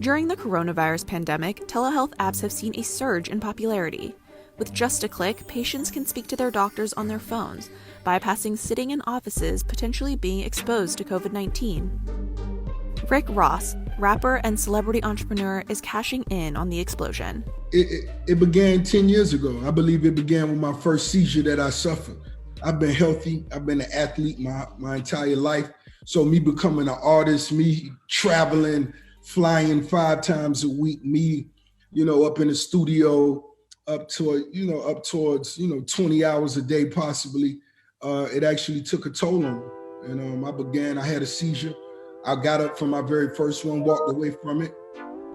During the coronavirus pandemic, telehealth apps have seen a surge in popularity. With just a click, patients can speak to their doctors on their phones, bypassing sitting in offices, potentially being exposed to COVID-19. Rick Ross, rapper and celebrity entrepreneur, is cashing in on the explosion. It began 10 years ago. I believe it began with my first seizure that I suffered. I've been healthy. I've been an athlete my entire life. So me becoming an artist, me traveling, flying 5 times a week, me, up in the studio, up towards 20 hours a day, possibly. It actually took a toll on me. I had a seizure. I got up from my very first one, walked away from it.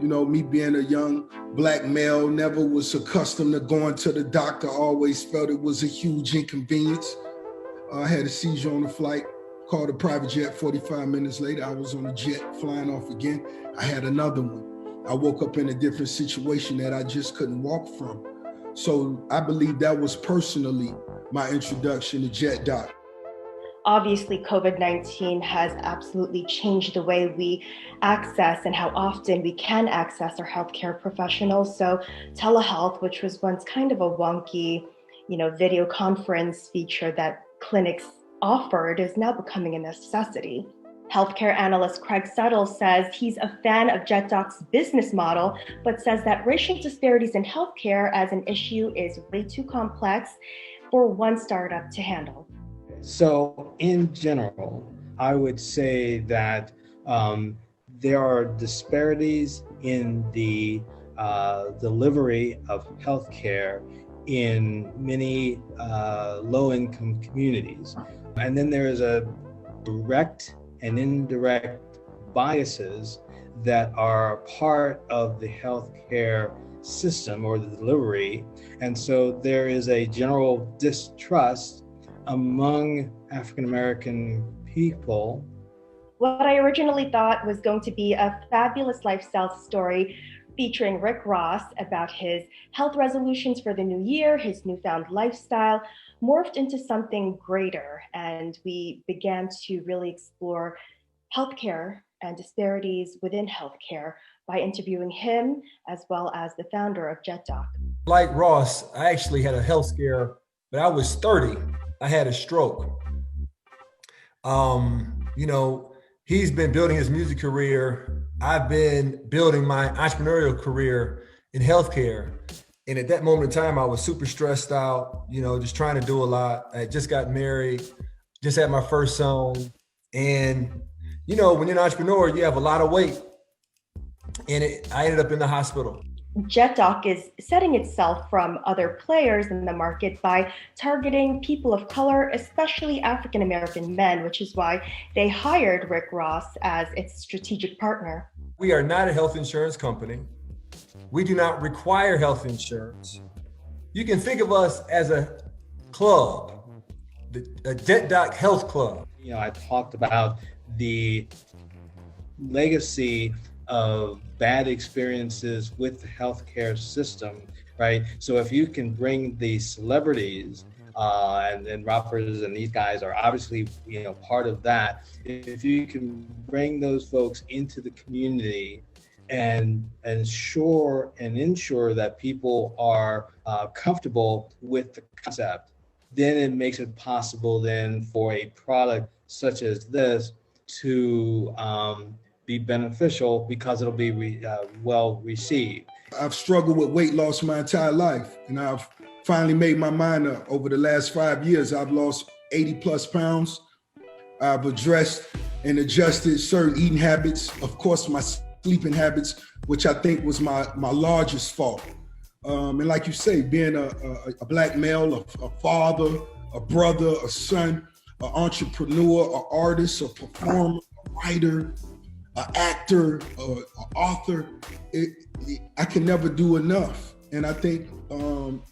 Me being a young Black male, never was accustomed to going to the doctor, always felt it was a huge inconvenience. I had a seizure on the flight, called a private jet. 45 minutes later, I was on a jet flying off again. I had another one. I woke up in a different situation that I just couldn't walk from. So I believe that was personally my introduction to DoC. Obviously, COVID-19 has absolutely changed the way we access and how often we can access our healthcare professionals. So telehealth, which was once kind of a wonky, video conference feature that clinics offered, is now becoming a necessity. Healthcare analyst Craig Settle says he's a fan of DoC's business model, but says that racial disparities in healthcare as an issue is way too complex for one startup to handle. So in general, I would say that there are disparities in the delivery of healthcare in many low-income communities. And then there is a direct and indirect biases that are part of the healthcare system or the delivery. And so there is a general distrust among African American people. What I originally thought was going to be a fabulous lifestyle story featuring Rick Ross about his health resolutions for the new year, his newfound lifestyle, morphed into something greater. And we began to really explore healthcare and disparities within healthcare by interviewing him as well as the founder of DoC. Like Ross, I actually had a health scare, but I was 30. I had a stroke. He's been building his music career. I've been building my entrepreneurial career in healthcare. And at that moment in time, I was super stressed out, just trying to do a lot. I had just got married, just had my first son. And, when you're an entrepreneur, you have a lot of weight. And I ended up in the hospital. DoC is setting itself from other players in the market by targeting people of color, especially African American men, which is why they hired Rick Ross as its strategic partner. We are not a health insurance company. We do not require health insurance. You can think of us as a club, a DoC Health Club. I talked about the legacy of bad experiences with the healthcare system, right? So if you can bring the celebrities and rappers, and these guys are obviously part of that. If you can bring those folks into the community and ensure that people are comfortable with the concept, then it makes it possible then for a product such as this to be beneficial because it'll be well received. I've struggled with weight loss my entire life, and I've finally made my mind up. Over the last 5 years, I've lost 80 plus pounds. I've addressed and adjusted certain eating habits, of course, my sleeping habits, which I think was my largest fault. And like you say, being a Black male, a father, a brother, a son, an entrepreneur, an artist, a performer, a writer, an actor, an author, I can never do enough. And I think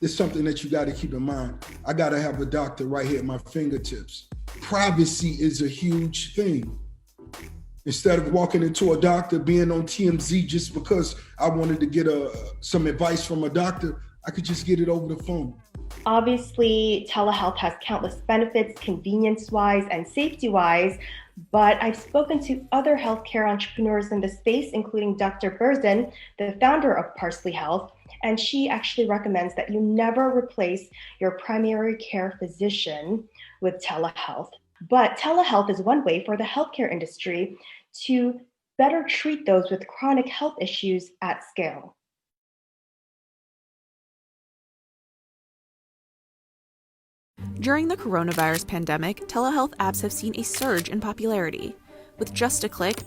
it's something that you got to keep in mind. I got to have a doctor right here at my fingertips. Privacy is a huge thing. Instead of walking into a doctor, being on TMZ just because I wanted to get some advice from a doctor, I could just get it over the phone. Obviously, telehealth has countless benefits, convenience-wise and safety-wise, But I've spoken to other healthcare entrepreneurs in the space, including Dr. Berzin, the founder of Parsley Health, and she actually recommends that you never replace your primary care physician with telehealth. But telehealth is one way for the healthcare industry to better treat those with chronic health issues at scale. During the coronavirus pandemic, telehealth apps have seen a surge in popularity. With just a click,